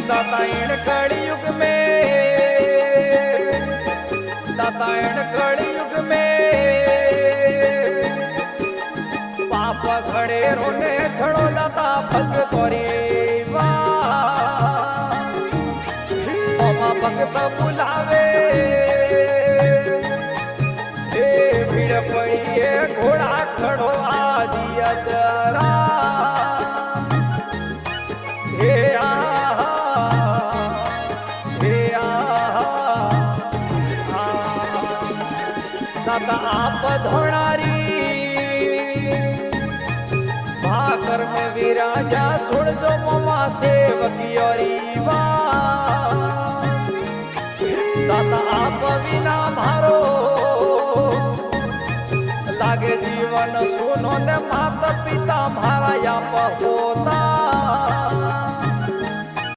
दातायण कलयुग में, दातायण कलयुग में पाप घड़े रोने छड़ो दाता भगत रे वाह भगत बुलावे ए भीड़ पड़ी है घोड़ा खड़ो आदि अदरा दाता आप धोणारी भाकर में विराजा सुन जो ममा सेवकियोरी दाता आप विना मारो लागे जीवन सुनो ने माता पिता मारा या होता